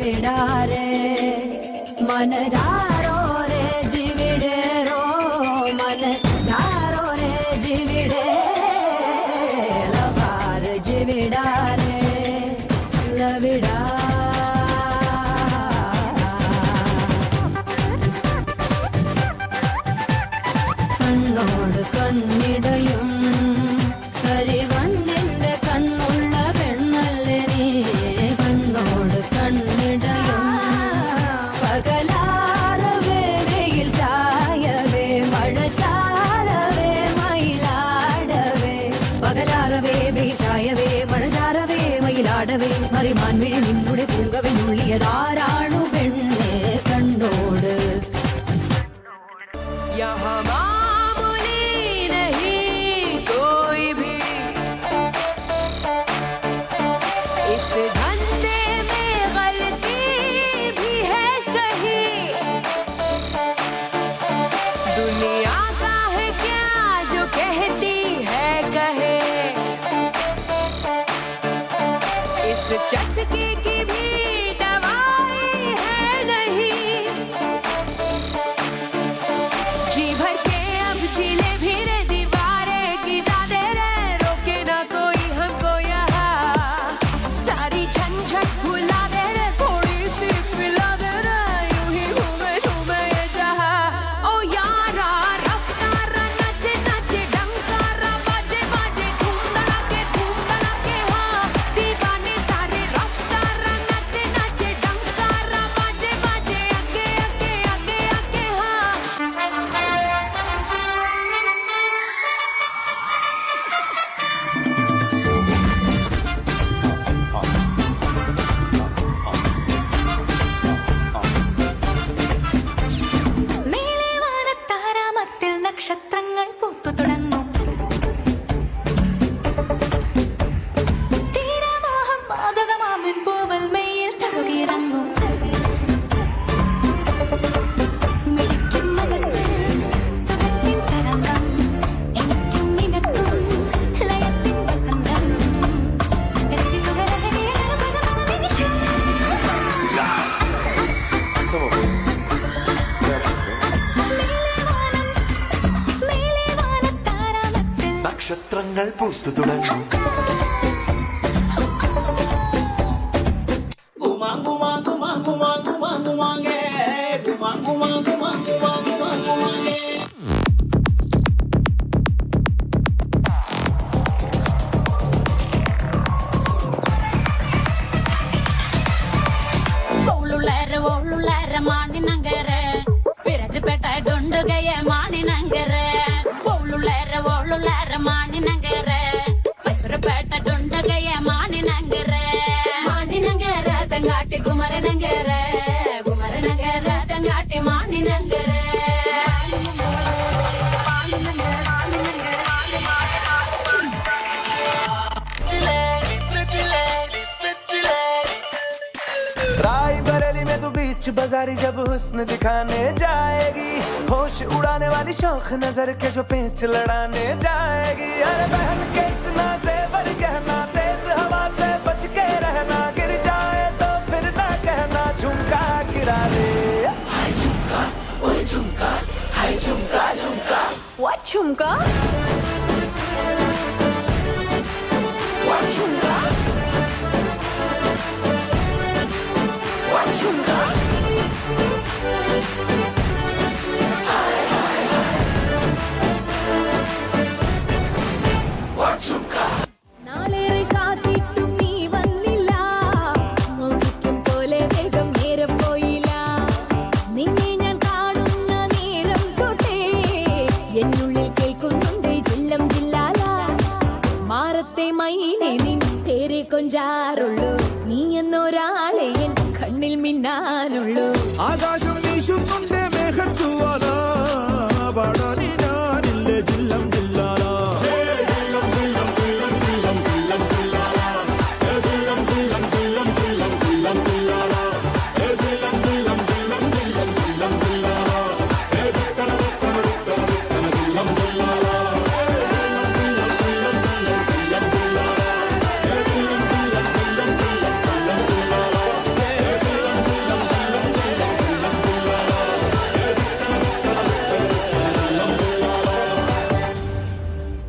जिविडारे मन धारो रे जिविडे रो मन धारो रे जिविडे लबार जिविडारे लविडा കണ്ണോട് കണ്ണിടയും കരിവണ്ണിന്റെ കണ്ണുള്ള പെണ്ണല്ലേ നീ കണ്ണോട് കണ്ണിടയും പകലാറവേ വെയിൽ ചായവേ മഴ ചാരവേ മയിലാടവേ പകലാറവേ വെയിൽ ചായവേ മഴ ചാരവേ മയിലാടവേ മറിമാൻ വിഴി നിന്നുടെ പൂങ്കവിനുള്ളിയതാരാണു പെണ്ണെ കണ്ണോട് दुनिया का है क्या जो कहती है कहे इस चस्के की भी दवाई है नहीं जी भर के अब झीले भी रे दीवारे गिरा दे रे रोके ना कोई हमको यहाँ सारी झंझट भुला दे रे थोड़ी सी पिला दे रे यूं ही घूमे घूमे ये जहाँ ओ यारा रफ्तारा नचे नचे डंकारा बाजे बाजे धूम धड़ाके हाँ दीवाने सारे रफ्तारा नचे नचे डंकारा बाजे बाजे आगे आगे आगे आगे हाँ മേലെ വാനത്താരാമത്തിൽ നക്ഷത്രങ്ങൾ പൂത്തു തുടങ്ങും തീരാമോഹം മാതകമാമൻ പൂവൽ മെയ്യിൽ തഴുകിയിറങ്ങും മിഴിക്കും മനസ്സിൽ സുഖത്തിൻ തരംഗം എനിക്കും നിനക്കും ലയത്തിൻ വസന്തം നക്ഷത്രങ്ങൾ പൂത്തു തുടങ്ങും ഓളുള്ളേര മാണിനങ്കര വിരജപേട്ട ഡൊണ്ടുകയെ മാണിനങ്കര ഓളുള്ളേര മാണിനങ്കര മൈസൂരപേട്ട ഡൊണ്ടുകയെ മാണിനങ്കര മാണിനങ്കര തങ്കാട്ടി കുമരനങ്കര കുമരനങ്കര തങ്കാട്ടി മാണിനങ്കര रायबरेली में तू बीच बाजारी जब हुस्न दिखाने जाएगी होश उड़ाने वाली शौक नजर के जो पेंच लड़ाने जाएगी अरे बहन के इतना जेवर कहना तेज हवा से बच के रहना गिर जाए तो फिर ना कहना झुमका गिरा दे हाय झुमका ओए झुमका हाय झुमका झुमका व्हाट झुमका व्हाट झुमका നാളേറെ കാത്തിട്ടും നീ വന്നില്ല മോഹിക്കും പോലെ വേഗം നേരം പോയില്ല നിന്നെ ഞാൻ കാണുന്ന നേരം തൊട്ടേ എന്നുള്ളിൽ കേൾക്കുന്നുണ്ട് ജില്ലം ജില്ലാല മാറത്തെ മൈനെ നിൻ പേരെ കൊഞ്ചാറുള്ളൂ നീ എന്നൊരാളെ എൻ കണ്ണിൽ മിന്നാനുള്ളൂ ആകാശം